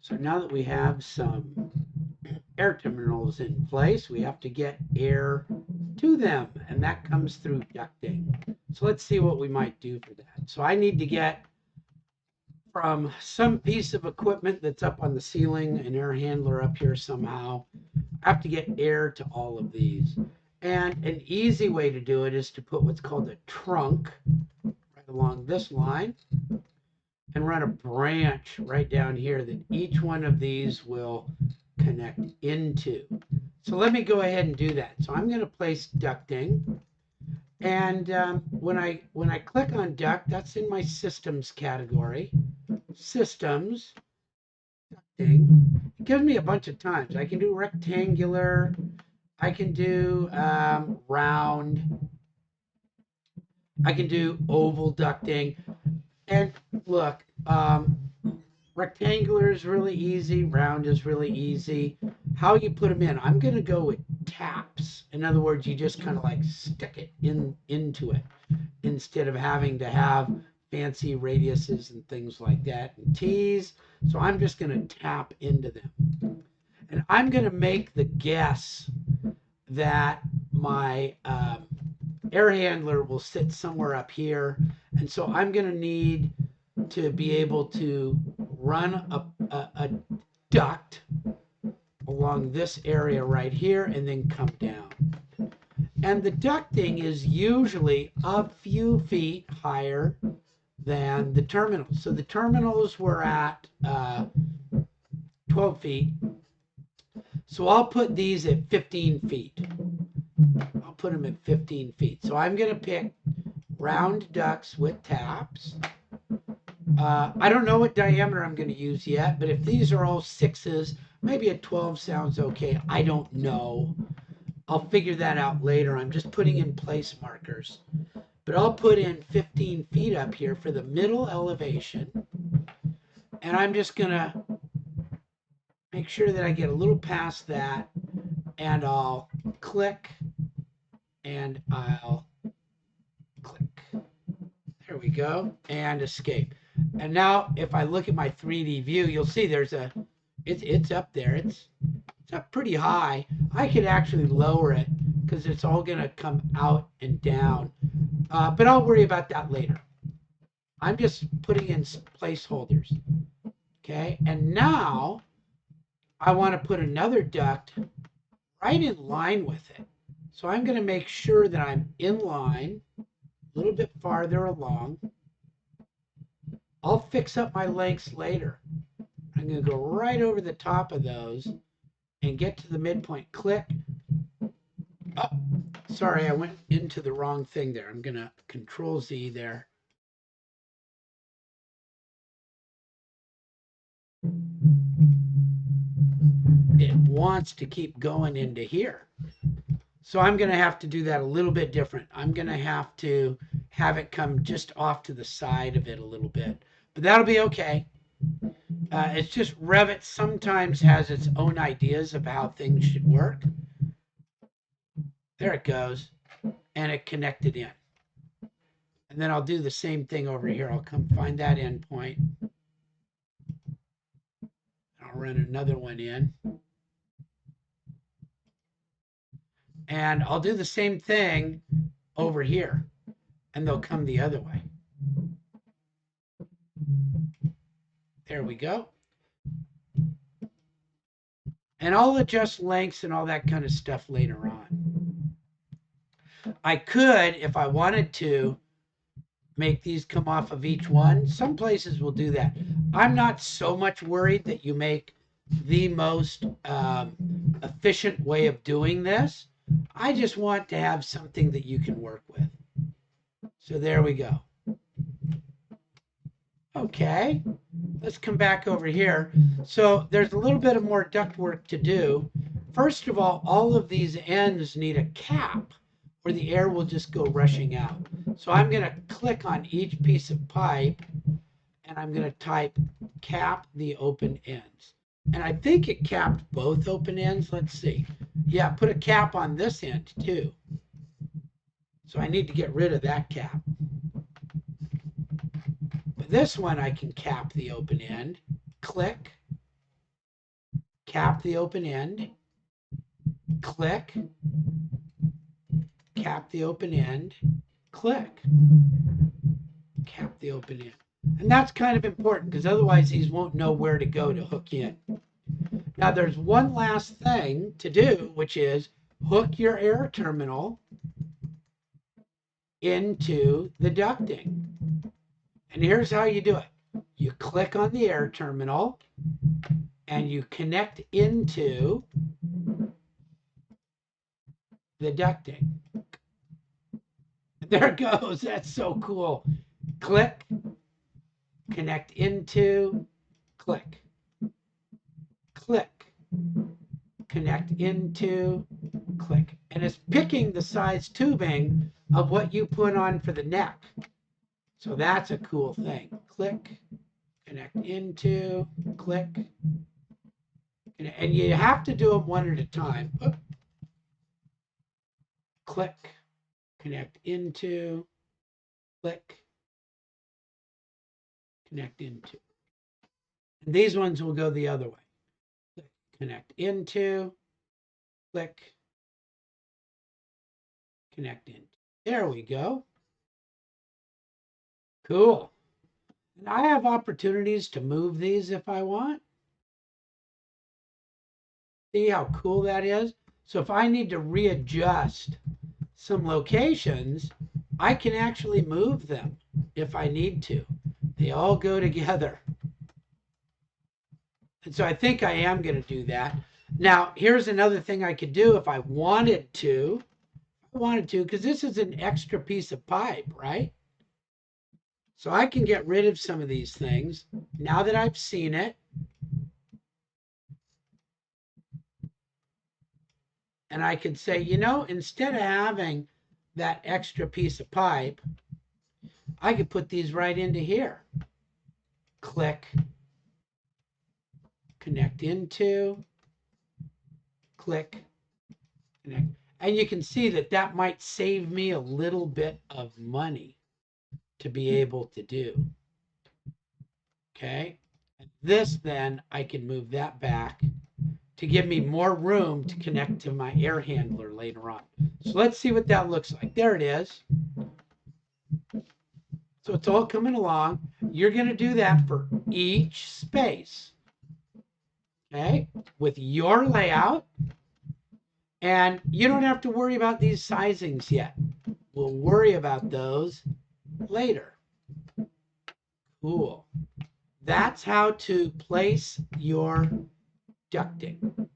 So now that we have some air terminals in place, we have to get air to them, and that comes through ducting. So let's see what we might do for that. So I need to get from some piece of equipment that's up on the ceiling, an air handler up here somehow. I have to get air to all of these. And an easy way to do it is to put what's called a trunk right along this line and run a branch right down here that each one of these will connect into. So let me go ahead and do that. So I'm going to place ducting. And when I click on duct, that's in my systems category. Systems, ducting. It gives me a bunch of times. I can do rectangular. I can do round. I can do oval ducting. And look, rectangular is really easy. Round is really easy. How you put them in, I'm going to go with taps. In other words, you just kind of like stick it into it instead of having to have fancy radiuses and things like that and T's. So I'm just going to tap into them. And I'm going to make the guess that my air handler will sit somewhere up here. And so I'm going to need to be able to run a duct along this area right here and then come down. And the ducting is usually a few feet higher than the terminals. So the terminals were at 12 feet. So I'll put these at 15 feet. I'll put them at 15 feet. So I'm going to pick round ducts with taps. I don't know what diameter I'm going to use yet, but if these are all 6s, maybe a 12 sounds okay. I don't know. I'll figure that out later. I'm just putting in place markers. But I'll put in 15 feet up here for the middle elevation. And I'm just going to make sure that I get a little past that. And I'll click and I'll click. There we go. And escape. And now if I look at my 3D view, you'll see there's it's up there. It's up pretty high. I could actually lower it because it's all going to come out and down. But I'll worry about that later. I'm just putting in placeholders. Okay. And now I want to put another duct right in line with it. So I'm going to make sure that I'm in line a little bit farther along. I'll fix up my lengths later. I'm going to go right over the top of those and get to the midpoint. Click. Oh, sorry, I went into the wrong thing there. I'm going to Control Z there. It wants to keep going into here. So I'm going to have to do that a little bit different. I'm going to have it come just off to the side of it a little bit. But that'll be okay. It's just Revit sometimes has its own ideas of how things should work. There it goes. And it connected in. And then I'll do the same thing over here. I'll come find that endpoint. I'll run another one in. And I'll do the same thing over here. And they'll come the other way. There we go. And I'll adjust lengths and all that kind of stuff later on. I could, if I wanted to, make these come off of each one. Some places will do that. I'm not so much worried that you make the most efficient way of doing this. I just want to have something that you can work with. So there we go. Okay, let's come back over here. So there's a little bit of more duct work to do. First of all of these ends need a cap or the air will just go rushing out. So I'm going to click on each piece of pipe and I'm going to type cap the open ends. And I think it capped both open ends. Let's see. Yeah, put a cap on this end too. So I need to get rid of that cap. But this one I can cap the open end. Click. cap the open end, click, cap the open end, click, cap the open end. And that's kind of important because otherwise these won't know where to go to hook in. Now there's one last thing to do, which is hook your air terminal into the ducting. And here's how you do it. You click on the air terminal and you connect into the ducting. There it goes. That's so cool. Click, connect into, click, click, connect into, click. And it's picking the size tubing of what you put on for the neck. So that's a cool thing. Click, connect into, click. And you have to do them one at a time. Oop. Click, connect into, click, connect into. And these ones will go the other way. Click, connect into, click, connect into. There we go. Cool. And I have opportunities to move these if I want. See how cool that is? So if I need to readjust some locations, I can actually move them if I need to. They all go together. And so I think I am going to do that. Now, here's another thing I could do if I wanted to. Because this is an extra piece of pipe, right? So I can get rid of some of these things now that I've seen it. And I could say, instead of having that extra piece of pipe, I could put these right into here. Click, connect into, click, connect. And you can see that that might save me a little bit of money to be able to do. Okay. This then I can move that back to give me more room to connect to my air handler later on. So let's see what that looks like. There it is. So it's all coming along. You're going to do that for each space, okay, with your layout. And you don't have to worry about these sizings yet. We'll worry about those later. Cool. That's how to place your ducting.